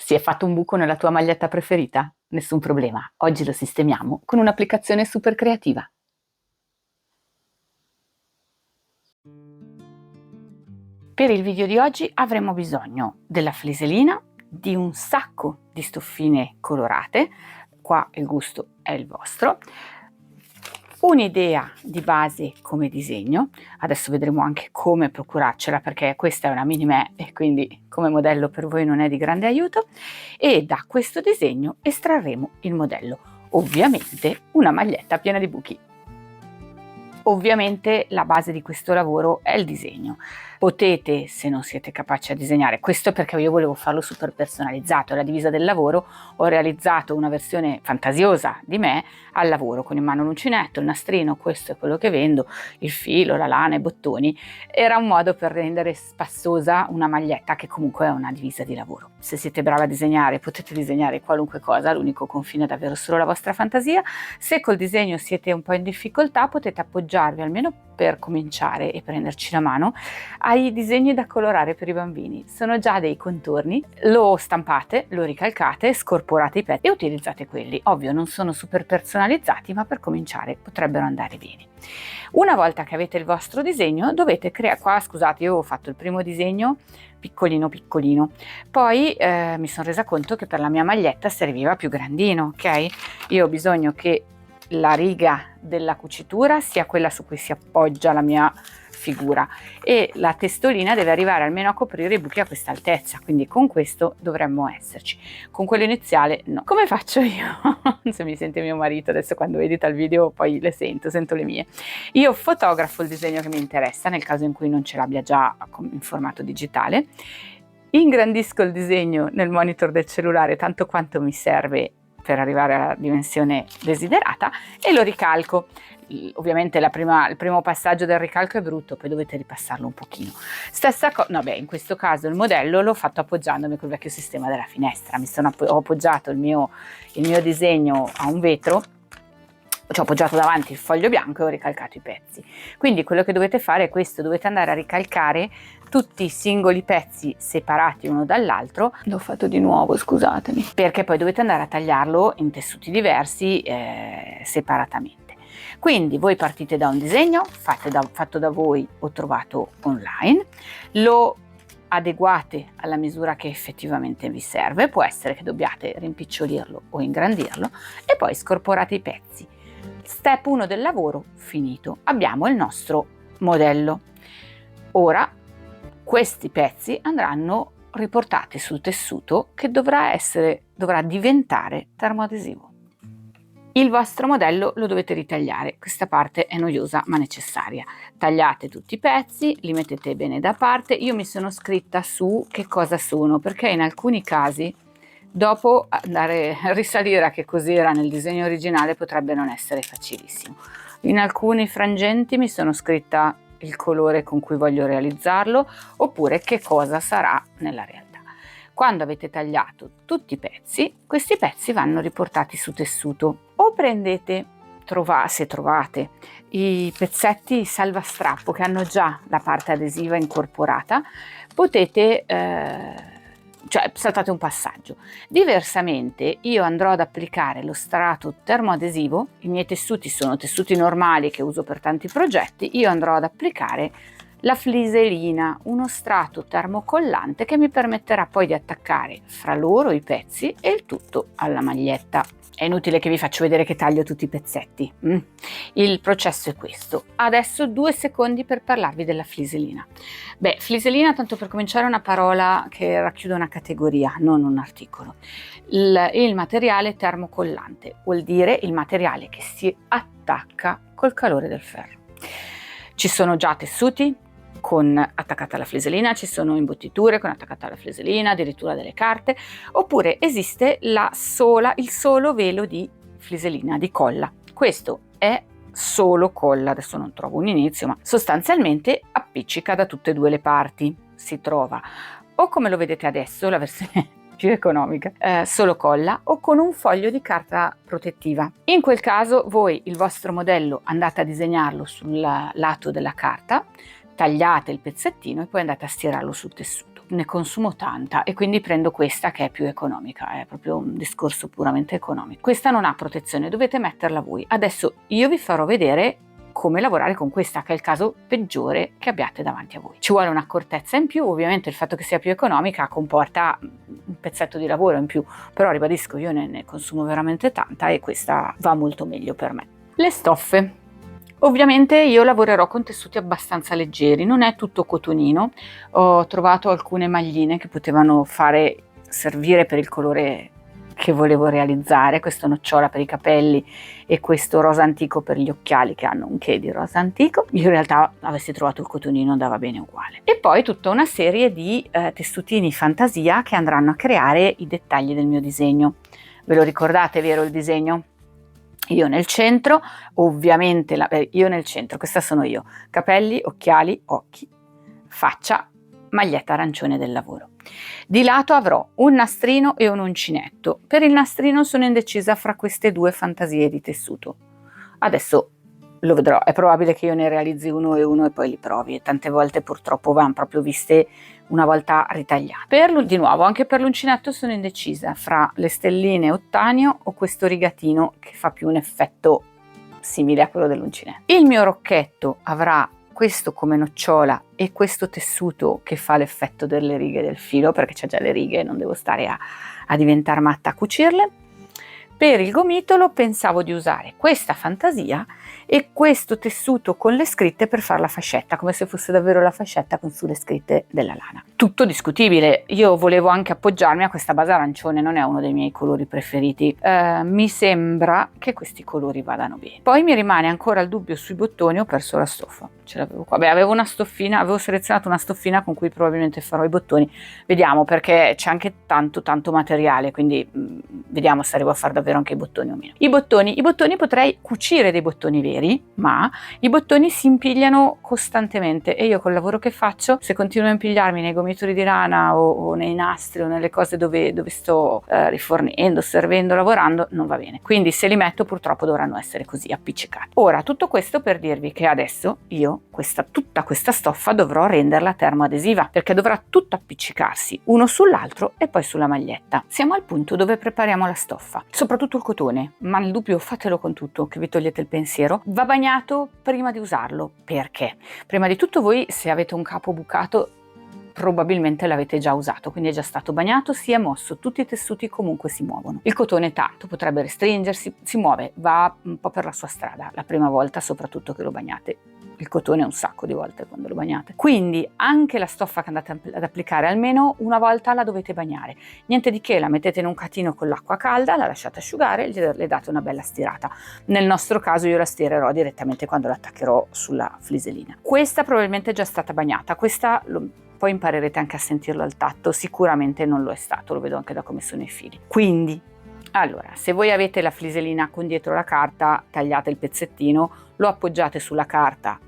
Si è fatto un buco nella tua maglietta preferita? Nessun problema, oggi lo sistemiamo con un'applicazione super creativa. Per il video di oggi avremo bisogno della fleselina, di un sacco di stoffine colorate, qua il gusto è il vostro, un'idea di base come disegno, adesso vedremo anche come procurarcela perché questa è una mini me e quindi come modello per voi non è di grande aiuto, e da questo disegno estrarremo il modello, ovviamente una maglietta piena di buchi. Ovviamente la base di questo lavoro è il disegno. Potete, se non siete capaci a disegnare, questo perché io volevo farlo super personalizzato, la divisa del lavoro, ho realizzato una versione fantasiosa di me al lavoro, con in mano l'uncinetto, il nastrino, questo è quello che vendo, il filo, la lana, i bottoni. Era un modo per rendere spassosa una maglietta che comunque è una divisa di lavoro. Se siete bravi a disegnare potete disegnare qualunque cosa, l'unico confine è davvero solo la vostra fantasia. Se col disegno siete un po' in difficoltà potete appoggiarvi almeno per cominciare e prenderci la mano ai disegni da colorare per i bambini. Sono già dei contorni, lo stampate, lo ricalcate, scorporate i pezzi e utilizzate quelli. Ovvio non sono super personalizzati, ma per cominciare potrebbero andare bene. Una volta che avete il vostro disegno dovete creare, qua scusate io ho fatto il primo disegno piccolino, poi mi sono resa conto che per la mia maglietta serviva più grandino, ok? Io ho bisogno che la riga della cucitura sia quella su cui si appoggia la mia figura e la testolina deve arrivare almeno a coprire i buchi a questa altezza, quindi con questo dovremmo esserci, con quello iniziale no. Come faccio io? Se mi sente mio marito adesso quando edita il video poi le sento le mie. Io fotografo il disegno che mi interessa nel caso in cui non ce l'abbia già in formato digitale, ingrandisco il disegno nel monitor del cellulare tanto quanto mi serve per arrivare alla dimensione desiderata e lo ricalco. Ovviamente il primo passaggio del ricalco è brutto, poi dovete ripassarlo un pochino. Stessa cosa, no beh, in questo caso il modello l'ho fatto appoggiandomi col vecchio sistema della finestra, ho appoggiato il mio disegno a un vetro, ci ho appoggiato davanti il foglio bianco e ho ricalcato i pezzi. Quindi quello che dovete fare è questo, dovete andare a ricalcare tutti i singoli pezzi separati uno dall'altro. L'ho fatto di nuovo, scusatemi, perché poi dovete andare a tagliarlo in tessuti diversi separatamente. Quindi voi partite da un disegno fatto da voi o trovato online, lo adeguate alla misura che effettivamente vi serve, può essere che dobbiate rimpicciolirlo o ingrandirlo e poi scorporate i pezzi. Step 1 del lavoro finito, abbiamo il nostro modello. Ora questi pezzi andranno riportati sul tessuto che dovrà diventare termoadesivo. Il vostro modello lo dovete ritagliare, questa parte è noiosa ma necessaria. Tagliate tutti i pezzi, li mettete bene da parte. Io mi sono scritta su che cosa sono perché in alcuni casi dopo andare a risalire a che cos'era nel disegno originale potrebbe non essere facilissimo. In alcuni frangenti mi sono scritta il colore con cui voglio realizzarlo oppure che cosa sarà nella realtà. Quando avete tagliato tutti i pezzi, questi pezzi vanno riportati su tessuto o prendete, se trovate, i pezzetti salvastrappo che hanno già la parte adesiva incorporata, potete cioè saltate un passaggio. Diversamente io andrò ad applicare lo strato termoadesivo, i miei tessuti sono tessuti normali che uso per tanti progetti, io andrò ad applicare la fliselina, uno strato termocollante che mi permetterà poi di attaccare fra loro i pezzi e il tutto alla maglietta. È inutile che vi faccio vedere che taglio tutti i pezzetti. Il processo è questo. Adesso 2 secondi per parlarvi della fliselina. Beh, fliselina, tanto per cominciare, è una parola che racchiude una categoria, non un articolo. Il materiale termocollante vuol dire il materiale che si attacca col calore del ferro. Ci sono già tessuti con attaccata alla fleselina, ci sono imbottiture con attaccata alla fleselina, addirittura delle carte, oppure esiste il solo velo di fleselina, di colla. Questo è solo colla, adesso non trovo un inizio, ma sostanzialmente appiccica da tutte e due le parti. Si trova o come lo vedete adesso, la versione più economica, solo colla o con un foglio di carta protettiva. In quel caso voi il vostro modello andate a disegnarlo sul lato della carta, tagliate il pezzettino e poi andate a stirarlo sul tessuto. ne consumo tanta e quindi prendo questa che è più economica, è proprio un discorso puramente economico. Questa non ha protezione, dovete metterla voi. Adesso io vi farò vedere come lavorare con questa, che è il caso peggiore che abbiate davanti a voi. Ci vuole un'accortezza in più, ovviamente il fatto che sia più economica comporta un pezzetto di lavoro in più, però ribadisco, io ne consumo veramente tanta e questa va molto meglio per me. Le stoffe. Ovviamente io lavorerò con tessuti abbastanza leggeri, non è tutto cotonino, ho trovato alcune magline che potevano servire per il colore che volevo realizzare, questo nocciola per i capelli e questo rosa antico per gli occhiali che hanno un che di rosa antico. Io in realtà avessi trovato il cotonino andava bene uguale. E poi tutta una serie di tessutini fantasia che andranno a creare i dettagli del mio disegno. Ve lo ricordate, vero, il disegno? Io nel centro, ovviamente, io nel centro, questa sono io, capelli, occhiali, occhi, faccia, maglietta arancione del lavoro. Di lato avrò un nastrino e un uncinetto. Per il nastrino sono indecisa fra queste due fantasie di tessuto. Adesso lo vedrò, è probabile che io ne realizzi uno e poi li provi, e tante volte purtroppo vanno proprio viste una volta ritagliate. Di nuovo, anche per l'uncinetto sono indecisa fra le stelline ottanio o questo rigatino che fa più un effetto simile a quello dell'uncinetto. Il mio rocchetto avrà questo come nocciola e questo tessuto che fa l'effetto delle righe del filo, perché c'è già le righe, non devo stare a diventare matta a cucirle. Per il gomitolo pensavo di usare questa fantasia e questo tessuto con le scritte per fare la fascetta, come se fosse davvero la fascetta con sulle scritte della lana. Tutto discutibile, io volevo anche appoggiarmi a questa base arancione, non è uno dei miei colori preferiti, mi sembra che questi colori vadano bene. Poi mi rimane ancora il dubbio sui bottoni, ho perso la stoffa, ce l'avevo qua, avevo una stoffina, avevo selezionato una stoffina con cui probabilmente farò i bottoni, vediamo, perché c'è anche tanto materiale, quindi vediamo se arrivo a fare davvero anche i bottoni o meno. I bottoni potrei cucire dei bottoni veri, ma i bottoni si impigliano costantemente e io col lavoro che faccio, se continuo a impigliarmi nei gomitoli di lana o nei nastri o nelle cose dove sto rifornendo, servendo, lavorando, non va bene. Quindi se li metto purtroppo dovranno essere così appiccicati. Ora, tutto questo per dirvi che adesso io tutta questa stoffa dovrò renderla termoadesiva, perché dovrà tutto appiccicarsi uno sull'altro e poi sulla maglietta. Siamo al punto dove prepariamo la stoffa, soprattutto il cotone, ma il dubbio fatelo con tutto, che vi togliete il pensiero. Va bagnato prima di usarlo. Perché? Prima di tutto voi, se avete un capo bucato, probabilmente l'avete già usato, quindi è già stato bagnato, si è mosso, tutti i tessuti comunque si muovono. Il cotone tanto, potrebbe restringersi, si muove, va un po' per la sua strada, la prima volta soprattutto che lo bagnate. Il cotone un sacco di volte quando lo bagnate. Quindi anche la stoffa che andate ad applicare almeno una volta la dovete bagnare. Niente di che, la mettete in un catino con l'acqua calda, la lasciate asciugare, le date una bella stirata. Nel nostro caso io la stirerò direttamente quando l'attaccherò sulla fliselina. Questa probabilmente è già stata bagnata, questa poi imparerete anche a sentirlo al tatto, sicuramente non lo è stato, lo vedo anche da come sono i fili. Quindi, allora, se voi avete la fliselina con dietro la carta, tagliate il pezzettino, lo appoggiate sulla carta,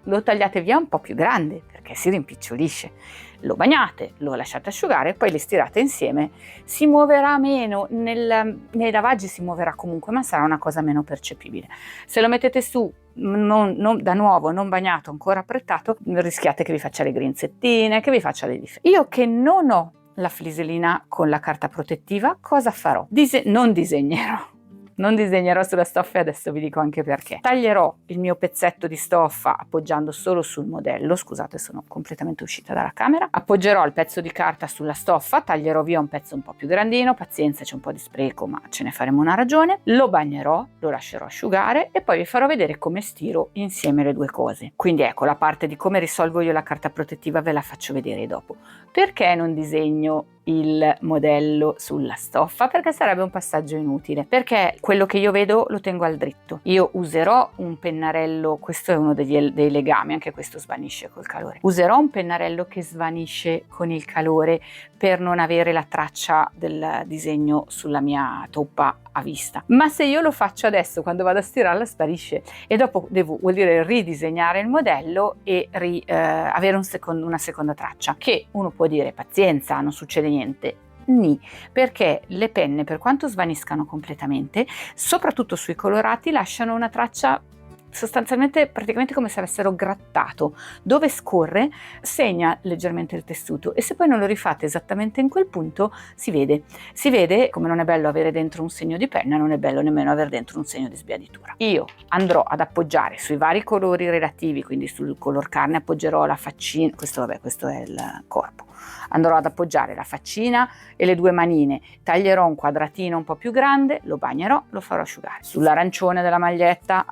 lo tagliate via un po' più grande perché si rimpicciolisce, lo bagnate, lo lasciate asciugare, poi li stirate insieme, si muoverà meno, nei lavaggi si muoverà comunque, ma sarà una cosa meno percepibile. Se lo mettete su da nuovo, non bagnato, ancora apprettato, rischiate che vi faccia le grinzettine, che vi faccia dei difetti. Io che non ho la fliselina con la carta protettiva, cosa farò? Non disegnerò sulla stoffa e adesso vi dico anche perché. Taglierò il mio pezzetto di stoffa appoggiando solo sul modello, scusate sono completamente uscita dalla camera, appoggerò il pezzo di carta sulla stoffa, taglierò via un pezzo un po' più grandino, pazienza c'è un po' di spreco ma ce ne faremo una ragione, lo bagnerò, lo lascerò asciugare e poi vi farò vedere come stiro insieme le due cose. Quindi ecco, la parte di come risolvo io la carta protettiva ve la faccio vedere dopo. Perché non disegno il modello sulla stoffa? Perché sarebbe un passaggio inutile, perché quello che io vedo lo tengo al dritto. Io userò un pennarello, questo è uno dei legami, anche questo svanisce col calore, userò un pennarello che svanisce con il calore per non avere la traccia del disegno sulla mia toppa a vista. Ma se io lo faccio adesso, quando vado a stirarla sparisce e dopo vuol dire ridisegnare il modello e avere una seconda traccia, che uno può dire pazienza, non succede niente. Nì, perché le penne, per quanto svaniscano completamente, soprattutto sui colorati, lasciano una traccia sostanzialmente praticamente come se avessero grattato. Dove scorre segna leggermente il tessuto, e se poi non lo rifate esattamente in quel punto si vede come non è bello avere dentro un segno di penna, non è bello nemmeno avere dentro un segno di sbiaditura. Io andrò ad appoggiare sui vari colori relativi, quindi sul color carne appoggerò la faccina, questo è il corpo, andrò ad appoggiare la faccina e le 2 manine, taglierò un quadratino un po' più grande, lo bagnerò, lo farò asciugare. Sull'arancione della maglietta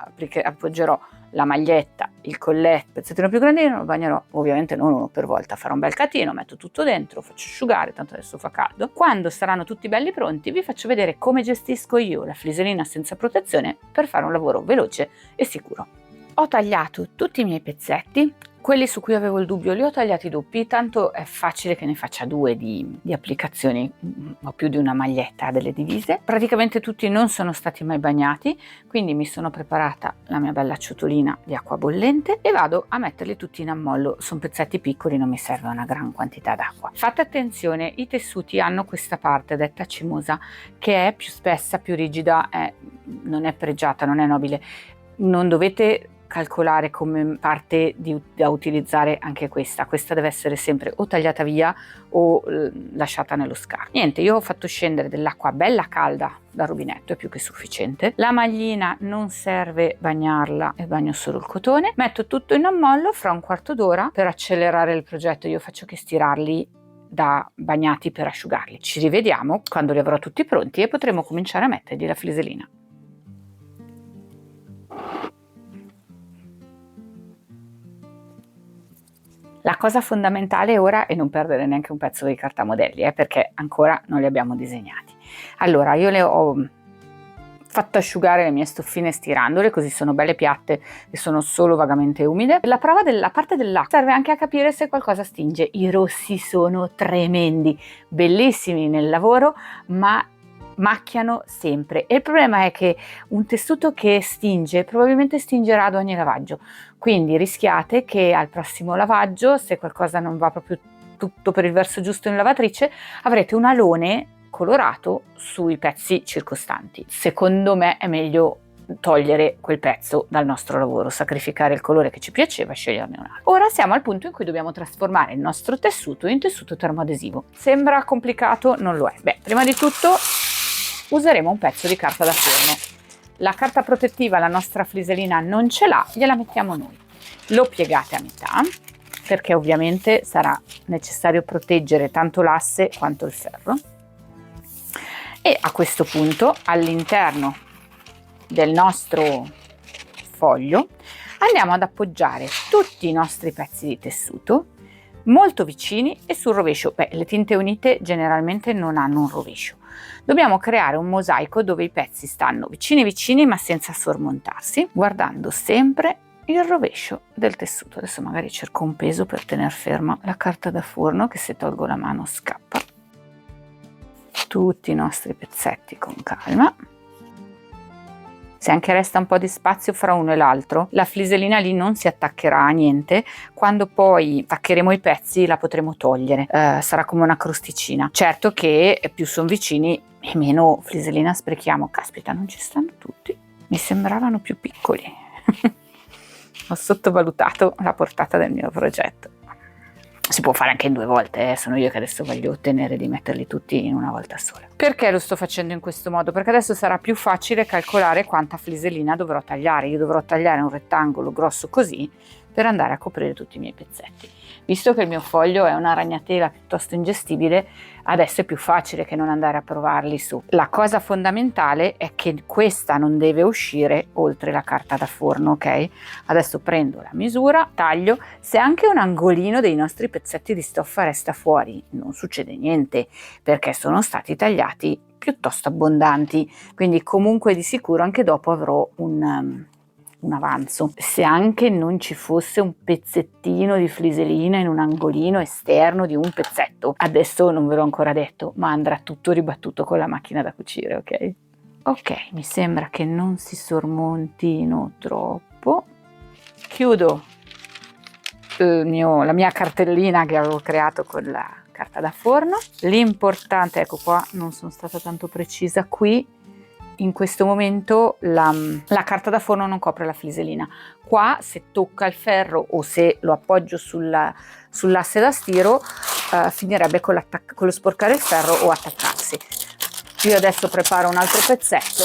appoggerò la maglietta, il colletto, pezzettino più grandino, lo bagnerò, ovviamente non uno per volta, farò un bel catino, metto tutto dentro, faccio asciugare, tanto adesso fa caldo. Quando saranno tutti belli pronti vi faccio vedere come gestisco io la fliselina senza protezione per fare un lavoro veloce e sicuro. Ho tagliato tutti i miei pezzetti, quelli su cui avevo il dubbio li ho tagliati doppi, tanto è facile che ne faccia 2 di applicazioni, o più di una maglietta delle divise. Praticamente tutti non sono stati mai bagnati, quindi mi sono preparata la mia bella ciotolina di acqua bollente e vado a metterli tutti in ammollo. Sono pezzetti piccoli, non mi serve una gran quantità d'acqua. Fate attenzione, i tessuti hanno questa parte detta cimosa che è più spessa, più rigida, non è pregiata, non è nobile. Non dovete calcolare come parte da utilizzare anche questa deve essere sempre o tagliata via o lasciata nello scarto. Niente, io ho fatto scendere dell'acqua bella calda dal rubinetto, è più che sufficiente. La maglina non serve bagnarla, e bagno solo il cotone. Metto tutto in ammollo. Fra un quarto d'ora, per accelerare il progetto, io faccio che stirarli da bagnati per asciugarli. Ci rivediamo quando li avrò tutti pronti e potremo cominciare a mettergli la fliselina. La cosa fondamentale ora è non perdere neanche un pezzo di carta modelli, perché ancora non li abbiamo disegnati. Allora, io le ho fatto asciugare le mie stoffine stirandole, così sono belle piatte e sono solo vagamente umide. La prova della parte dell'acqua serve anche a capire se qualcosa stinge. I rossi sono tremendi, bellissimi nel lavoro, ma macchiano sempre, e il problema è che un tessuto che stinge probabilmente stingerà ad ogni lavaggio, quindi rischiate che al prossimo lavaggio, se qualcosa non va proprio tutto per il verso giusto in lavatrice, avrete un alone colorato sui pezzi circostanti. Secondo me è meglio togliere quel pezzo dal nostro lavoro, sacrificare il colore che ci piaceva e sceglierne un altro. Ora siamo al punto in cui dobbiamo trasformare il nostro tessuto in tessuto termoadesivo. Sembra complicato, non lo è. Beh, prima di tutto useremo un pezzo di carta da forno. La carta protettiva la nostra fliselina non ce l'ha, gliela mettiamo noi. Lo piegate a metà, perché ovviamente sarà necessario proteggere tanto l'asse quanto il ferro. E a questo punto, all'interno del nostro foglio, andiamo ad appoggiare tutti i nostri pezzi di tessuto molto vicini e sul rovescio. Beh, le tinte unite generalmente non hanno un rovescio. Dobbiamo creare un mosaico dove i pezzi stanno vicini vicini ma senza sormontarsi, guardando sempre il rovescio del tessuto. Adesso magari cerco un peso per tenere ferma la carta da forno, che se tolgo la mano scappa. Tutti i nostri pezzetti con calma. Se anche resta un po' di spazio fra uno e l'altro, la fliselina lì non si attaccherà a niente. Quando poi attaccheremo i pezzi la potremo togliere, sarà come una crosticina. Certo che più sono vicini e meno fliselina sprechiamo. Caspita, non ci stanno tutti, mi sembravano più piccoli. Ho sottovalutato la portata del mio progetto. Si può fare anche in 2 volte, sono io che adesso voglio ottenere di metterli tutti in una volta sola. Perché lo sto facendo in questo modo? Perché adesso sarà più facile calcolare quanta fliselina dovrò tagliare. Io dovrò tagliare un rettangolo grosso così per andare a coprire tutti i miei pezzetti. Visto che il mio foglio è una ragnatela piuttosto ingestibile, adesso è più facile che non andare a provarli su. La cosa fondamentale è che questa non deve uscire oltre la carta da forno, ok? Adesso prendo la misura, taglio. Se anche un angolino dei nostri pezzetti di stoffa resta fuori, non succede niente, perché sono stati tagliati piuttosto abbondanti, quindi comunque di sicuro anche dopo avrò un avanzo. Se anche non ci fosse un pezzettino di fliselina in un angolino esterno di un pezzetto, adesso non ve l'ho ancora detto, ma andrà tutto ribattuto con la macchina da cucire, ok? Ok, mi sembra che non si sormontino troppo. Chiudo la mia cartellina che avevo creato con la carta da forno. L'importante, ecco qua, non sono stata tanto precisa qui, in questo momento la carta da forno non copre la fliselina. Qua se tocca il ferro o se lo appoggio sull'asse da stiro finirebbe con lo sporcare il ferro o attaccarsi. Io adesso preparo un altro pezzetto,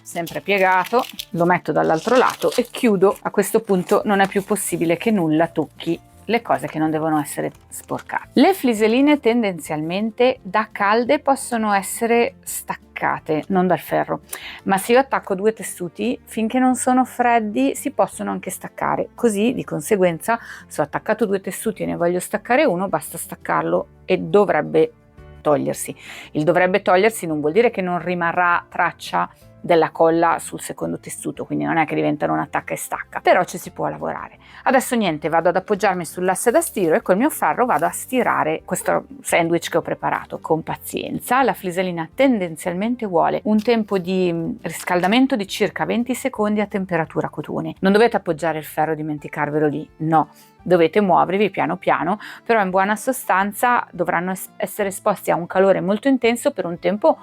sempre piegato, lo metto dall'altro lato e chiudo. A questo punto non è più possibile che nulla tocchi le cose che non devono essere sporcate. Le fliseline tendenzialmente da calde possono essere staccate, non dal ferro, ma se io attacco 2 tessuti finché non sono freddi si possono anche staccare. Così di conseguenza, se ho attaccato 2 tessuti e ne voglio staccare uno, basta staccarlo e dovrebbe togliersi. Il dovrebbe togliersi non vuol dire che non rimarrà traccia della colla sul secondo tessuto, quindi non è che diventa un attacca e stacca, però ci si può lavorare. Adesso niente, vado ad appoggiarmi sull'asse da stiro e col mio ferro vado a stirare questo sandwich che ho preparato con pazienza. La fliselina tendenzialmente vuole un tempo di riscaldamento di circa 20 secondi a temperatura cotone. Non dovete appoggiare il ferro e dimenticarvelo lì, no, dovete muovervi piano piano, però in buona sostanza dovranno essere esposti a un calore molto intenso per un tempo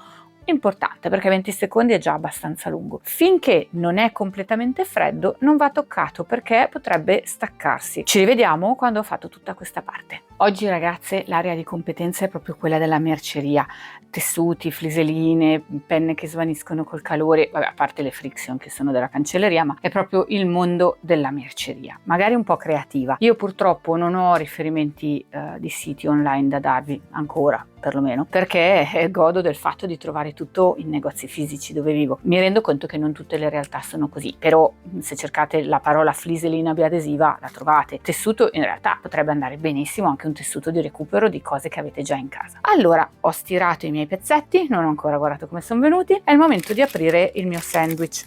importante, perché 20 secondi è già abbastanza lungo. Finché non è completamente freddo non va toccato perché potrebbe staccarsi. Ci rivediamo quando ho fatto tutta questa parte. Oggi ragazze l'area di competenza è proprio quella della merceria, tessuti, fliseline, penne che svaniscono col calore, vabbè, a parte le friction che sono della cancelleria, ma è proprio il mondo della merceria, magari un po' creativa. Io purtroppo non ho riferimenti di siti online da darvi ancora, perlomeno, perché godo del fatto di trovare tutto in negozi fisici dove vivo. Mi rendo conto che non tutte le realtà sono così, però se cercate la parola fliselina biadesiva la trovate. Tessuto in realtà potrebbe andare benissimo anche un tessuto di recupero di cose che avete già in casa. Allora, ho stirato i miei pezzetti, non ho ancora guardato come sono venuti, è il momento di aprire il mio sandwich.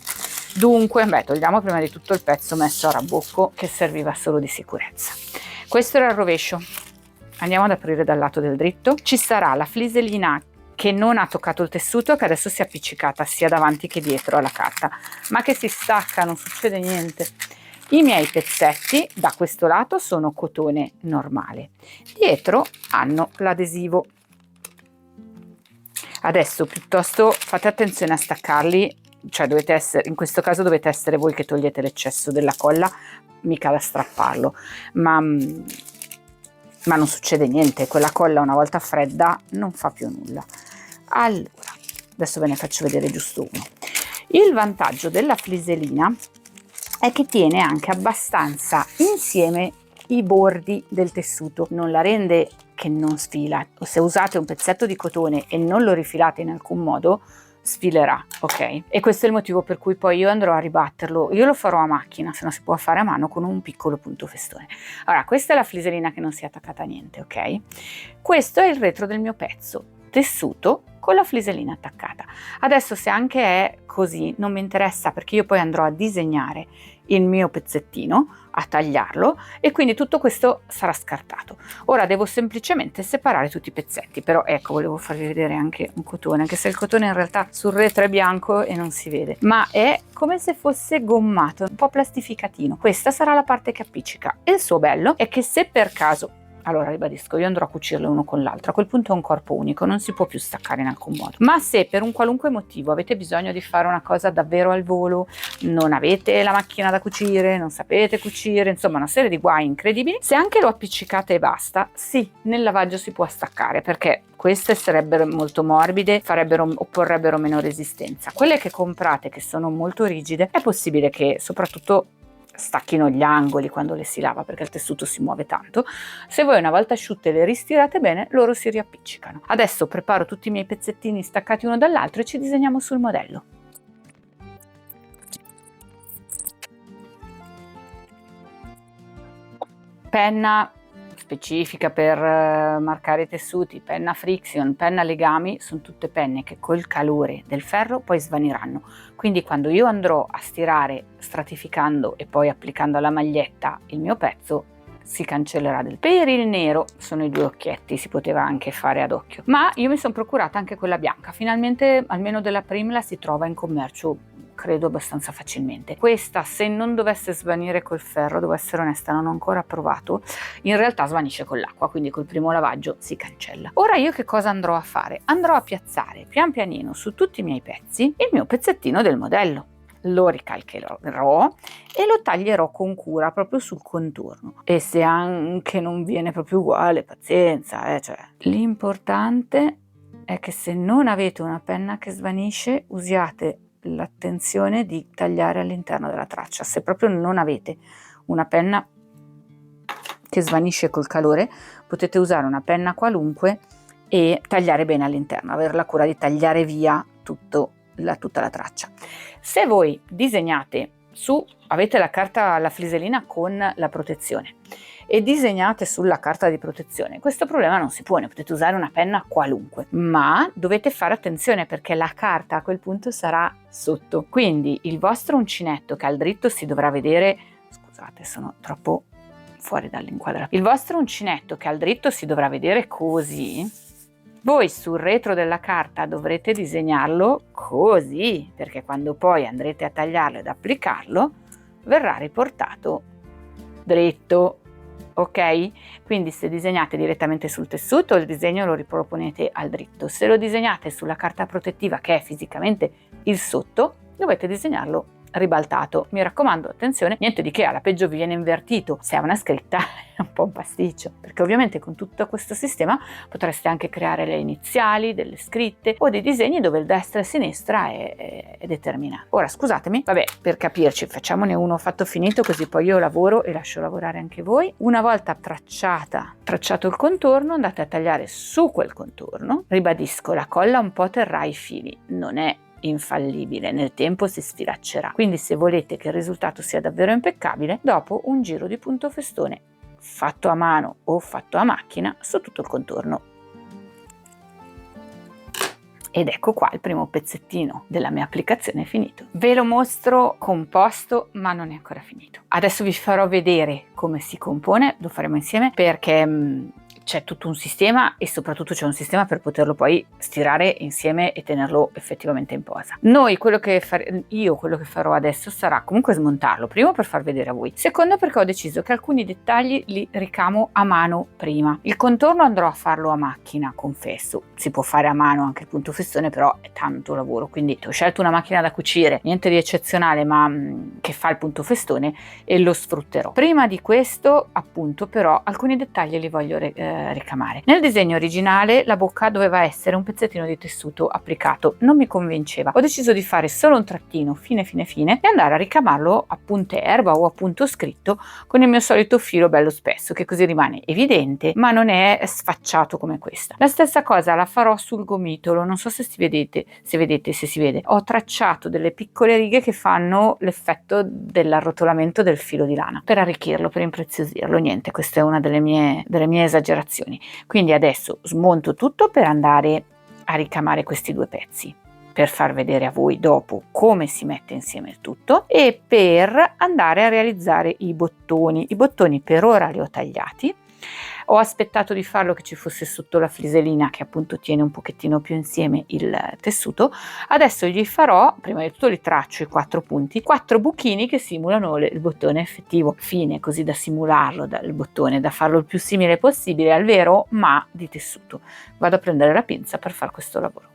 Dunque, togliamo prima di tutto il pezzo messo a rabocco che serviva solo di sicurezza. Questo era il rovescio. Andiamo ad aprire dal lato del dritto. Ci sarà la fliselina che non ha toccato il tessuto, che adesso si è appiccicata sia davanti che dietro alla carta, ma che si stacca, non succede niente. I miei pezzetti da questo lato sono cotone normale, dietro hanno l'adesivo. Adesso piuttosto fate attenzione a staccarli, cioè in questo caso dovete essere voi che togliete l'eccesso della colla, mica da strapparlo, ma non succede niente, quella colla una volta fredda non fa più nulla. Allora, adesso ve ne faccio vedere giusto uno. Il vantaggio della fliselina è che tiene anche abbastanza insieme i bordi del tessuto, non la rende che non sfila. Se usate un pezzetto di cotone e non lo rifilate in alcun modo, sfilerà, ok? E questo è il motivo per cui poi io andrò a ribatterlo. Io lo farò a macchina, se no si può fare a mano con un piccolo punto festone. Allora, questa è la fliselina che non si è attaccata a niente, ok? Questo è il retro del mio pezzo, tessuto con la fliselina attaccata. Adesso se anche è così non mi interessa, perché io poi andrò a disegnare il mio pezzettino, a tagliarlo, e quindi tutto questo sarà scartato. Ora devo semplicemente separare tutti i pezzetti, però ecco, volevo farvi vedere anche un cotone, anche se il cotone in realtà sul retro è bianco e non si vede, ma è come se fosse gommato, un po' plastificatino. Questa sarà la parte che appiccica, e il suo bello è che se per caso, allora ribadisco, io andrò a cucirlo uno con l'altro, a quel punto è un corpo unico, non si può più staccare in alcun modo. Ma se per un qualunque motivo avete bisogno di fare una cosa davvero al volo, non avete la macchina da cucire, non sapete cucire, insomma una serie di guai incredibili, se anche lo appiccicate e basta, sì, nel lavaggio si può staccare, perché queste sarebbero molto morbide, opporrebbero meno resistenza. Quelle che comprate che sono molto rigide, è possibile che soprattutto stacchino gli angoli quando le si lava, perché il tessuto si muove tanto. Se voi una volta asciutte le ristirate bene, loro si riappiccicano. Adesso preparo tutti i miei pezzettini staccati uno dall'altro e ci disegniamo sul modello. Penna specifica per marcare i tessuti, penna friction, penna legami, sono tutte penne che col calore del ferro poi svaniranno, quindi quando io andrò a stirare stratificando e poi applicando alla maglietta il mio pezzo si cancellerà per il nero sono i 2 occhietti, si poteva anche fare ad occhio, ma io mi sono procurata anche quella bianca, finalmente almeno della Primla si trova in commercio credo abbastanza facilmente. Questa, se non dovesse svanire col ferro, devo essere onesta, non ho ancora provato, in realtà svanisce con l'acqua, quindi col primo lavaggio si cancella. Ora io che cosa andrò a fare? Andrò a piazzare pian pianino su tutti i miei pezzi il mio pezzettino del modello. Lo ricalcherò e lo taglierò con cura proprio sul contorno, e se anche non viene proprio uguale, pazienza, cioè. L'importante è che se non avete una penna che svanisce, usiate l'attenzione di tagliare all'interno della traccia. Se proprio non avete una penna che svanisce col calore, potete usare una penna qualunque e tagliare bene all'interno, avere la cura di tagliare via tutta la traccia. Se voi disegnate avete la carta, la fliselina con la protezione, e disegnate sulla carta di protezione, questo problema non si pone, potete usare una penna qualunque, ma dovete fare attenzione perché la carta a quel punto sarà sotto, quindi il vostro uncinetto che al dritto si dovrà vedere, scusate sono troppo fuori dall'inquadratura, il vostro uncinetto che al dritto si dovrà vedere così, voi sul retro della carta dovrete disegnarlo così, perché quando poi andrete a tagliarlo ed applicarlo verrà riportato dritto, ok? Quindi se disegnate direttamente sul tessuto, il disegno lo riproponete al dritto. Se lo disegnate sulla carta protettiva, che è fisicamente il sotto, dovete disegnarlo ribaltato. Mi raccomando, attenzione, niente di che, alla peggio vi viene invertito, se è una scritta è un po' un pasticcio, perché ovviamente con tutto questo sistema potreste anche creare le iniziali, delle scritte o dei disegni dove il destra e sinistra è determinato. Ora scusatemi, vabbè, per capirci facciamone uno fatto finito, così poi io lavoro e lascio lavorare anche voi. Una volta tracciato il contorno, andate a tagliare su quel contorno. Ribadisco, la colla un po' terrà i fili, non è infallibile, nel tempo si sfilaccerà, quindi se volete che il risultato sia davvero impeccabile, dopo un giro di punto festone fatto a mano o fatto a macchina su tutto il contorno. Ed ecco qua il primo pezzettino della mia applicazione finito. Ve lo mostro composto, ma non è ancora finito. Adesso vi farò vedere come si compone, lo faremo insieme perché c'è tutto un sistema e soprattutto c'è un sistema per poterlo poi stirare insieme e tenerlo effettivamente in posa. Io quello che farò adesso sarà comunque smontarlo, primo per far vedere a voi, secondo perché ho deciso che alcuni dettagli li ricamo a mano prima. Il contorno andrò a farlo a macchina, confesso, si può fare a mano anche il punto festone, però è tanto lavoro, quindi ho scelto una macchina da cucire, niente di eccezionale, ma che fa il punto festone e lo sfrutterò. Prima di questo appunto però alcuni dettagli li voglio ricamare. Nel disegno originale la bocca doveva essere un pezzettino di tessuto applicato, non mi convinceva, ho deciso di fare solo un trattino fine e andare a ricamarlo a punta erba o a punto scritto con il mio solito filo bello spesso, che così rimane evidente ma non è sfacciato come questa. La stessa cosa la farò sul gomitolo, non so se si vede, ho tracciato delle piccole righe che fanno l'effetto dell'arrotolamento del filo di lana per arricchirlo, per impreziosirlo. Niente, questa è una delle mie esagerazioni. Quindi adesso smonto tutto per andare a ricamare questi due pezzi, per far vedere a voi dopo come si mette insieme il tutto e per andare a realizzare i bottoni. I bottoni per ora li ho tagliati. Ho aspettato di farlo che ci fosse sotto la fliselina che appunto tiene un pochettino più insieme il tessuto. Adesso gli farò, prima di tutto li traccio i 4 punti, 4 buchini che simulano il bottone effettivo, fine, così da simularlo dal bottone, da farlo il più simile possibile al vero ma di tessuto. Vado a prendere la pinza per fare questo lavoro.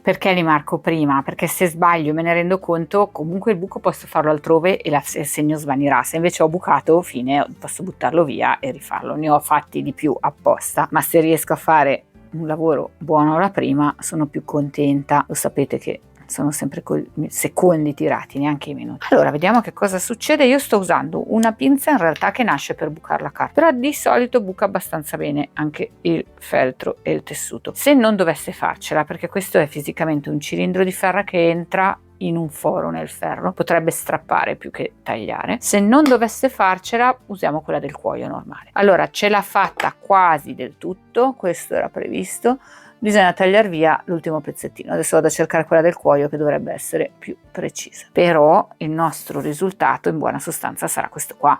Perché li marco prima? Perché se sbaglio me ne rendo conto, comunque il buco posso farlo altrove e il segno svanirà. Se invece ho bucato, fine, posso buttarlo via e rifarlo. Ne ho fatti di più apposta, ma se riesco a fare un lavoro buono alla prima sono più contenta. Lo sapete che sono sempre secondi tirati, neanche i minuti. Allora vediamo che cosa succede. Io sto usando una pinza in realtà che nasce per bucare la carta, però di solito buca abbastanza bene anche il feltro e il tessuto. Se non dovesse farcela, perché questo è fisicamente un cilindro di ferro che entra in un foro nel ferro, potrebbe strappare più che tagliare. Se non dovesse farcela, usiamo quella del cuoio normale. Allora ce l'ha fatta quasi del tutto, questo era previsto. Bisogna tagliare via l'ultimo pezzettino. Adesso vado a cercare quella del cuoio che dovrebbe essere più precisa, però il nostro risultato in buona sostanza sarà questo qua.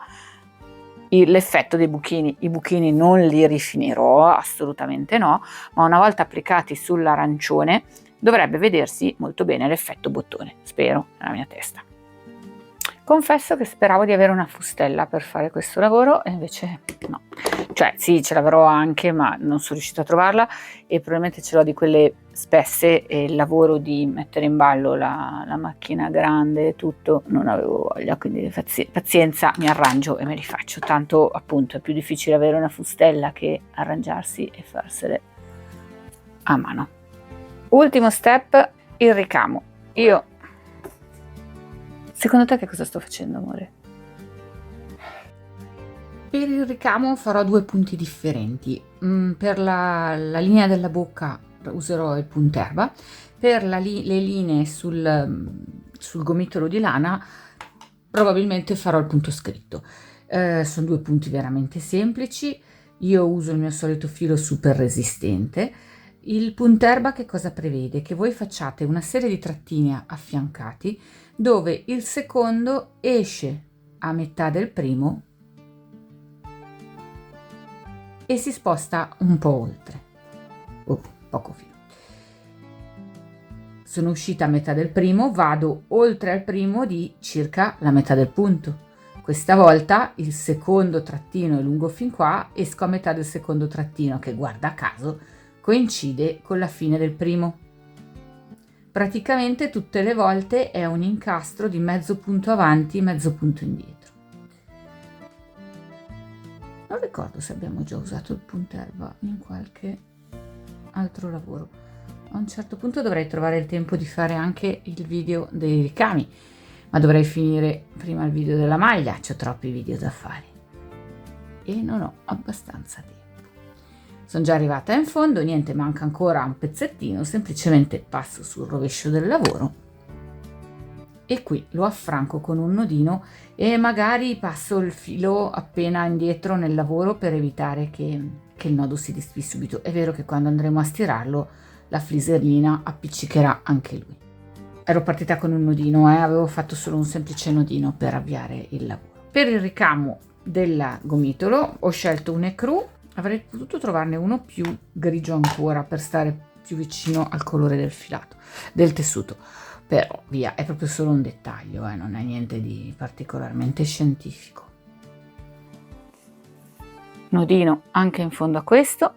l'effetto dei buchini. I buchini non li rifinirò, assolutamente no, ma una volta applicati sull'arancione dovrebbe vedersi molto bene l'effetto bottone, spero, nella mia testa. Confesso che speravo di avere una fustella per fare questo lavoro e invece no, cioè sì, ce l'avrò anche, ma non sono riuscita a trovarla e probabilmente ce l'ho di quelle spesse e il lavoro di mettere in ballo la macchina grande e tutto non avevo voglia, quindi pazienza, mi arrangio e me li faccio, tanto appunto è più difficile avere una fustella che arrangiarsi e farsele a mano. Ultimo step, il ricamo. Secondo te che cosa sto facendo, amore? Per il ricamo farò 2 punti differenti. Per la linea della bocca userò il punterba, per le linee sul gomitolo di lana probabilmente farò il punto scritto. Sono 2 punti veramente semplici. Io uso il mio solito filo super resistente. Il punterba che cosa prevede? Che voi facciate una serie di trattini affiancati dove il secondo esce a metà del primo e si sposta un po' oltre, poco filo. Sono uscita a metà del primo, vado oltre al primo di circa la metà del punto. Questa volta il secondo trattino è lungo fin qua, esco a metà del secondo trattino che, guarda caso, coincide con la fine del primo. Praticamente tutte le volte è un incastro di mezzo punto avanti, mezzo punto indietro. Non ricordo se abbiamo già usato il punterba in qualche altro lavoro. A un certo punto dovrei trovare il tempo di fare anche il video dei ricami, ma dovrei finire prima il video della maglia, c'ho troppi video da fare e non ho abbastanza tempo. Sono già arrivata in fondo, niente, manca ancora un pezzettino, semplicemente passo sul rovescio del lavoro e qui lo affranco con un nodino e magari passo il filo appena indietro nel lavoro per evitare che il nodo si disfi subito. È vero che quando andremo a stirarlo la fliserina appiccicherà anche lui. Ero partita con un nodino, avevo fatto solo un semplice nodino per avviare il lavoro. Per il ricamo del gomitolo ho scelto un ecru. Avrei potuto trovarne uno più grigio ancora per stare più vicino al colore del filato, del tessuto, però via, è proprio solo un dettaglio, non è niente di particolarmente scientifico. Nodino anche in fondo a questo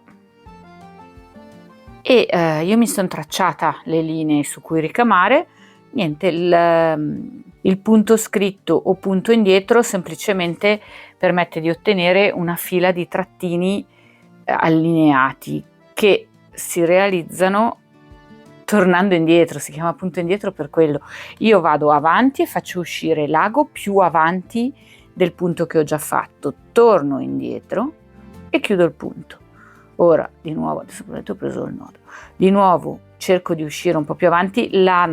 e io mi sono tracciata le linee su cui ricamare, niente, il punto scritto o punto indietro semplicemente permette di ottenere una fila di trattini allineati che si realizzano tornando indietro, si chiama punto indietro per quello. Io vado avanti e faccio uscire l'ago più avanti del punto che ho già fatto, torno indietro e chiudo il punto. Ora di nuovo, adesso ho preso il nodo, di nuovo cerco di uscire un po' più avanti. La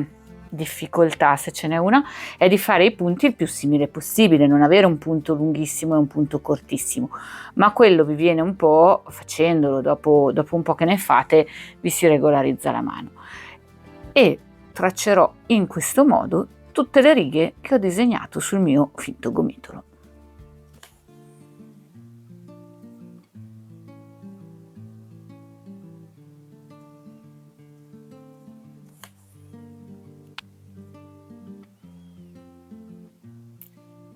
difficoltà, se ce n'è una, è di fare i punti il più simile possibile, non avere un punto lunghissimo e un punto cortissimo, ma quello vi viene un po' facendolo, dopo un po' che ne fate vi si regolarizza la mano e traccerò in questo modo tutte le righe che ho disegnato sul mio finto gomitolo.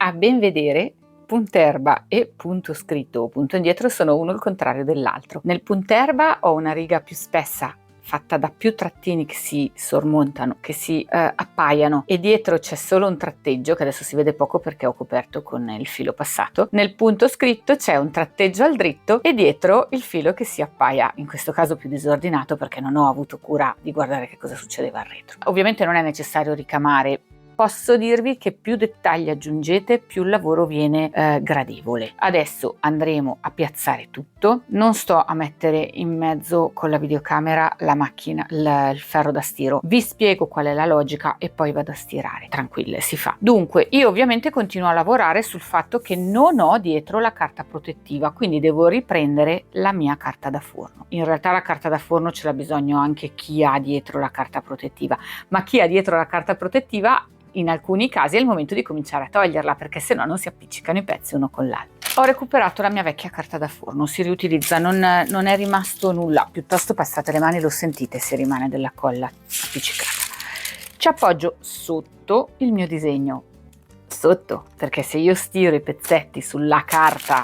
A ben vedere, punterba e punto scritto o punto indietro sono uno il contrario dell'altro. Nel punterba ho una riga più spessa fatta da più trattini che si sormontano, che si appaiano e dietro c'è solo un tratteggio che adesso si vede poco perché ho coperto con il filo passato. Nel punto scritto c'è un tratteggio al dritto e dietro il filo che si appaia, in questo caso più disordinato perché non ho avuto cura di guardare che cosa succedeva al retro. Ovviamente non è necessario ricamare. Posso dirvi che più dettagli aggiungete, più il lavoro viene gradevole. Adesso andremo a piazzare tutto. Non sto a mettere in mezzo con la videocamera la macchina, il ferro da stiro. Vi spiego qual è la logica e poi vado a stirare. Tranquille, si fa. Dunque, io ovviamente continuo a lavorare sul fatto che non ho dietro la carta protettiva, quindi devo riprendere la mia carta da forno. In realtà la carta da forno ce l'ha bisogno anche chi ha dietro la carta protettiva, ma chi ha dietro la carta protettiva in alcuni casi è il momento di cominciare a toglierla perché sennò non si appiccicano i pezzi uno con l'altro. Ho recuperato la mia vecchia carta da forno, si riutilizza, non è rimasto nulla, piuttosto passate le mani, lo sentite se rimane della colla appiccicata. Ci appoggio sotto il mio disegno, sotto, perché se io stiro i pezzetti sulla carta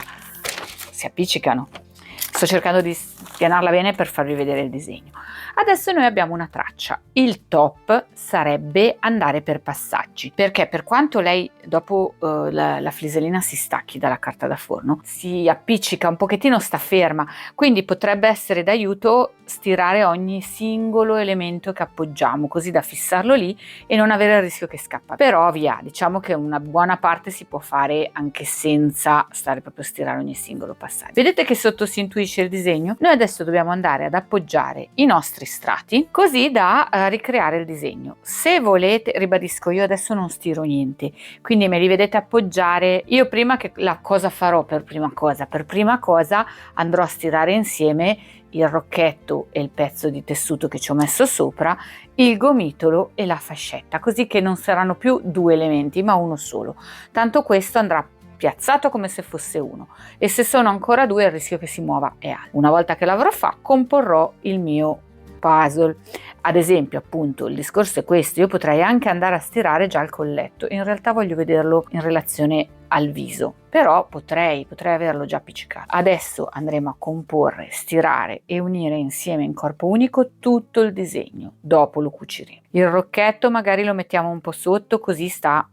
si appiccicano. Sto cercando di spianarla bene per farvi vedere il disegno. Adesso noi abbiamo una traccia. Il top sarebbe andare per passaggi, perché per quanto lei dopo la flisellina si stacchi dalla carta da forno, si appiccica un pochettino, sta ferma, quindi potrebbe essere d'aiuto stirare ogni singolo elemento che appoggiamo, così da fissarlo lì e non avere il rischio che scappa. Però via, diciamo che una buona parte si può fare anche senza stare proprio a stirare ogni singolo passaggio. Vedete che sotto si intuisce il disegno? Noi adesso dobbiamo andare ad appoggiare i nostri strati così da ricreare il disegno. Se volete, ribadisco, io adesso non stiro niente, quindi me li vedete appoggiare. Io prima che la cosa farò per prima cosa andrò a stirare insieme il rocchetto e il pezzo di tessuto che ci ho messo sopra, il gomitolo e la fascetta, così che non saranno più due elementi ma uno solo. Tanto questo andrà piazzato come se fosse uno, e se sono ancora due il rischio che si muova è alto. Una volta che l'avrò fatto, comporrò il mio puzzle. Ad esempio, appunto, il discorso è questo: io potrei anche andare a stirare già il colletto, in realtà voglio vederlo in relazione al viso, però potrei averlo già appiccicato. Adesso andremo a comporre, stirare e unire insieme in corpo unico tutto il disegno, dopo lo cuciremo. Il rocchetto magari lo mettiamo un po' sotto, così sta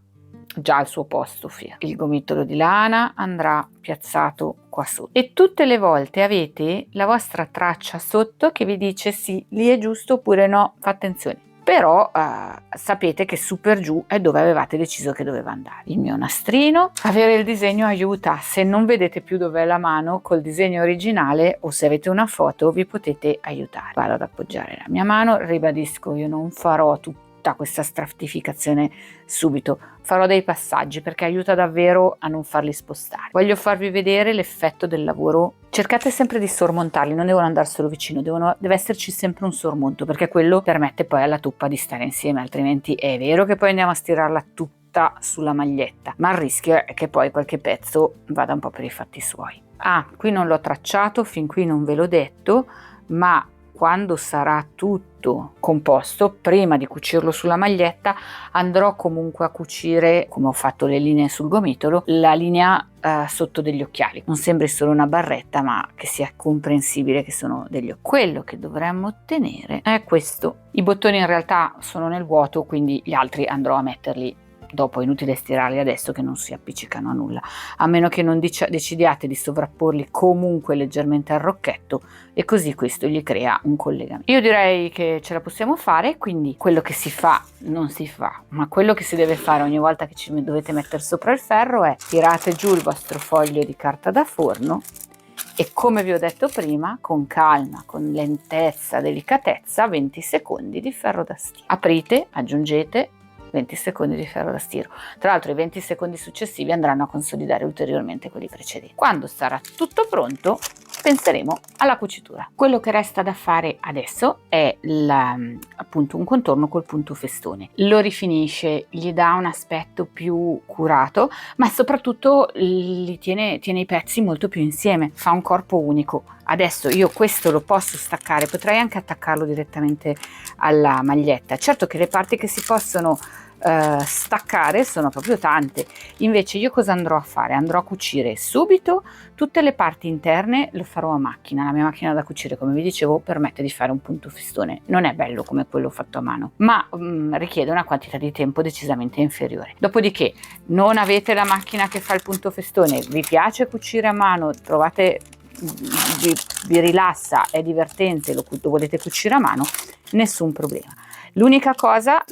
già al suo posto fermo. Il gomitolo di lana andrà piazzato qua sotto, e tutte le volte avete la vostra traccia sotto che vi dice sì, lì è giusto oppure no, fa attenzione. Però sapete che su per giù è dove avevate deciso che doveva andare. Il mio nastrino, avere il disegno aiuta. Se non vedete più dov'è la mano col disegno originale, o se avete una foto, vi potete aiutare. Vado ad appoggiare la mia mano, ribadisco, io non farò tutta questa stratificazione subito, farò dei passaggi perché aiuta davvero a non farli spostare. Voglio farvi vedere l'effetto del lavoro. Cercate sempre di sormontarli, non devono andarselo vicino, deve esserci sempre un sormonto, perché quello permette poi alla tuppa di stare insieme, altrimenti è vero che poi andiamo a stirarla tutta sulla maglietta, ma il rischio è che poi qualche pezzo vada un po' per i fatti suoi. Qui non l'ho tracciato, fin qui non ve l'ho detto, ma quando sarà tutto composto, prima di cucirlo sulla maglietta, andrò comunque a cucire, come ho fatto le linee sul gomitolo, la linea sotto degli occhiali. Non sembri solo una barretta, ma che sia comprensibile che sono degli occhiali. Quello che dovremmo ottenere è questo. I bottoni in realtà sono nel vuoto, quindi gli altri andrò a metterli dopo, è inutile stirarli adesso che non si appiccicano a nulla, a meno che non decidiate di sovrapporli comunque leggermente al rocchetto, e così questo gli crea un collegamento. Io direi che ce la possiamo fare, quindi quello che si fa non si fa, ma quello che si deve fare ogni volta che ci dovete mettere sopra il ferro è tirate giù il vostro foglio di carta da forno e, come vi ho detto prima, con calma, con lentezza, delicatezza, 20 secondi di ferro da stiro. Aprite, aggiungete 20 secondi di ferro da stiro. Tra l'altro i 20 secondi successivi andranno a consolidare ulteriormente quelli precedenti. Quando sarà tutto pronto penseremo alla cucitura. Quello che resta da fare adesso è appunto un contorno col punto festone. Lo rifinisce, gli dà un aspetto più curato, ma soprattutto tiene i pezzi molto più insieme, fa un corpo unico. Adesso io questo lo posso staccare, potrei anche attaccarlo direttamente alla maglietta. Certo che le parti che si possono staccare sono proprio tante, invece io cosa andrò a fare? Andrò a cucire subito tutte le parti interne, lo farò a macchina. La mia macchina da cucire, come vi dicevo, permette di fare un punto festone, non è bello come quello fatto a mano, ma richiede una quantità di tempo decisamente inferiore. Dopodiché non avete la macchina che fa il punto festone, vi piace cucire a mano, trovate vi rilassa, è divertente, lo volete cucire a mano, nessun problema. L'unica cosa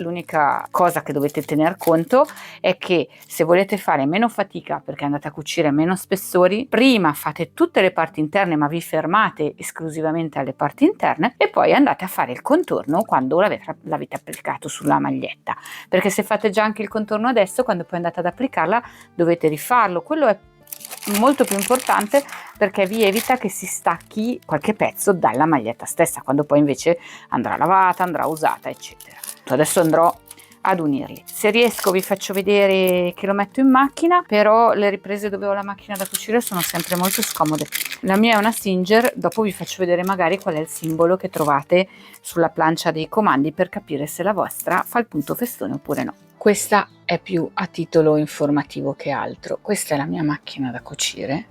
che dovete tener conto è che se volete fare meno fatica perché andate a cucire meno spessori, prima fate tutte le parti interne ma vi fermate esclusivamente alle parti interne e poi andate a fare il contorno quando l'avete applicato sulla maglietta, perché se fate già anche il contorno adesso, quando poi andate ad applicarla dovete rifarlo. Quello è molto più importante perché vi evita che si stacchi qualche pezzo dalla maglietta stessa, quando poi invece andrà lavata, andrà usata, eccetera. Adesso andrò ad unirli. Se riesco vi faccio vedere che lo metto in macchina, però le riprese dove ho la macchina da cucire sono sempre molto scomode. La mia è una Singer, dopo vi faccio vedere magari qual è il simbolo che trovate sulla plancia dei comandi per capire se la vostra fa il punto festone oppure no. Questa è più a titolo informativo che altro. Questa è la mia macchina da cucire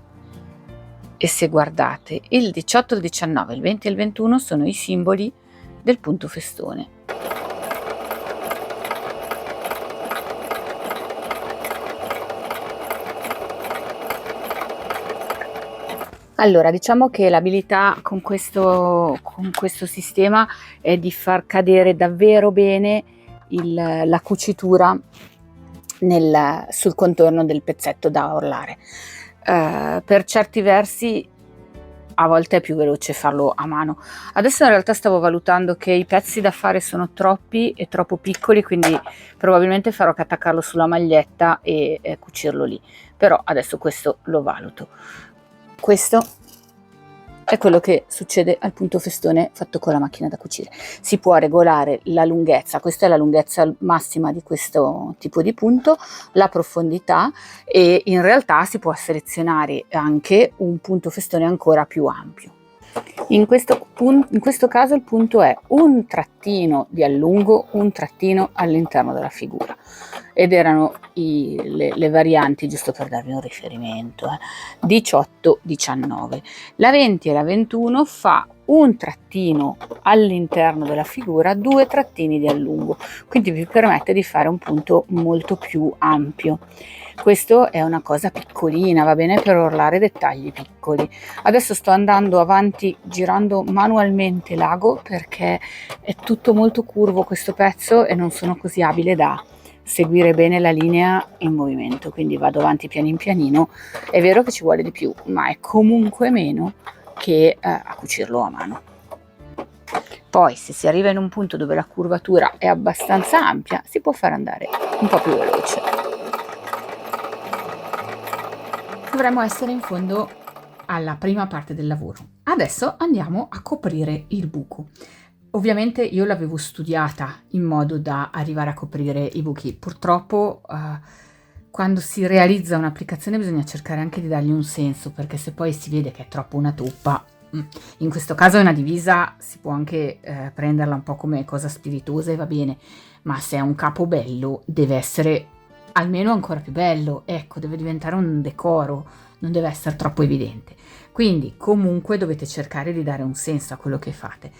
e se guardate il 18, il 19, il 20 e il 21 sono i simboli del punto festone. Allora, diciamo che l'abilità con questo sistema è di far cadere davvero bene la cucitura sul contorno del pezzetto da orlare. Per certi versi a volte è più veloce farlo a mano. Adesso in realtà stavo valutando che i pezzi da fare sono troppi e troppo piccoli, quindi probabilmente farò che attaccarlo sulla maglietta e cucirlo lì, però adesso questo lo valuto. Questo è quello che succede al punto festone fatto con la macchina da cucire. Si può regolare la lunghezza, questa è la lunghezza massima di questo tipo di punto, la profondità, e in realtà si può selezionare anche un punto festone ancora più ampio. In questo caso il punto è un trattino di allungo, un trattino all'interno della figura, ed erano le varianti, giusto per darvi un riferimento, 18, 19. La 20 e la 21 fa un trattino all'interno della figura, 2 trattini di allungo, quindi vi permette di fare un punto molto più ampio. Questo è una cosa piccolina, va bene per orlare dettagli piccoli. Adesso sto andando avanti girando manualmente l'ago perché è tutto molto curvo questo pezzo e non sono così abile da seguire bene la linea in movimento, quindi vado avanti pianin pianino. È vero che ci vuole di più, ma è comunque meno che a cucirlo a mano. Poi se si arriva in un punto dove la curvatura è abbastanza ampia, si può far andare un po' più veloce. Dovremmo essere in fondo alla prima parte del lavoro. Adesso andiamo a coprire il buco. Ovviamente io l'avevo studiata in modo da arrivare a coprire i buchi. Purtroppo quando si realizza un'applicazione bisogna cercare anche di dargli un senso, perché se poi si vede che è troppo una toppa, in questo caso è una divisa, si può anche prenderla un po' come cosa spiritosa e va bene, ma se è un capo bello deve essere almeno ancora più bello, ecco, deve diventare un decoro, non deve essere troppo evidente. Quindi comunque dovete cercare di dare un senso a quello che fate.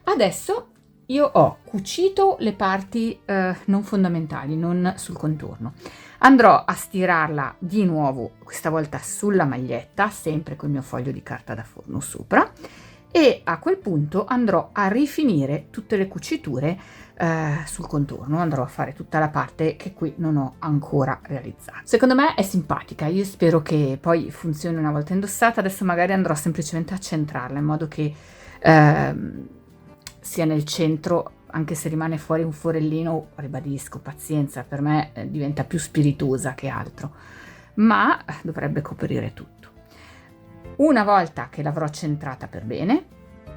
Adesso io ho cucito le parti non fondamentali, non sul contorno. Andrò a stirarla di nuovo, questa volta sulla maglietta, sempre col mio foglio di carta da forno sopra, e a quel punto andrò a rifinire tutte le cuciture sul contorno. Andrò a fare tutta la parte che qui non ho ancora realizzato. Secondo me è simpatica, io spero che poi funzioni una volta indossata. Adesso magari andrò semplicemente a centrarla in modo che sia nel centro, anche se rimane fuori un forellino, ribadisco, pazienza, per me diventa più spiritosa che altro, ma dovrebbe coprire tutto. Una volta che l'avrò centrata per bene,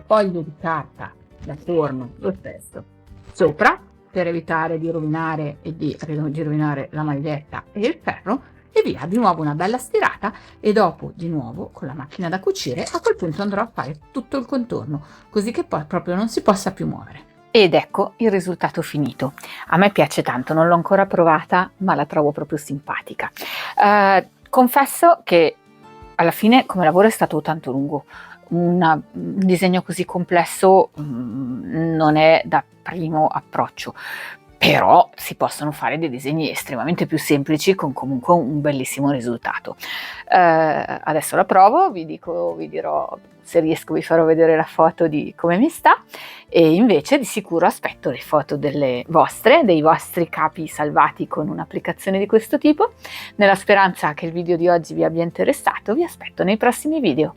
foglio di carta da forno lo stesso sopra, per evitare di rovinare la maglietta e il ferro, e via, di nuovo una bella stirata, e dopo di nuovo con la macchina da cucire a quel punto andrò a fare tutto il contorno, così che poi proprio non si possa più muovere. Ed ecco il risultato finito. A me piace tanto, non l'ho ancora provata, ma la trovo proprio simpatica. Confesso che alla fine come lavoro è stato tanto lungo. Un disegno così complesso non è da primo approccio, però si possono fare dei disegni estremamente più semplici con comunque un bellissimo risultato. Adesso la provo, vi dirò se riesco, vi farò vedere la foto di come mi sta, e invece di sicuro aspetto le foto dei vostri capi salvati con un'applicazione di questo tipo. Nella speranza che il video di oggi vi abbia interessato, vi aspetto nei prossimi video.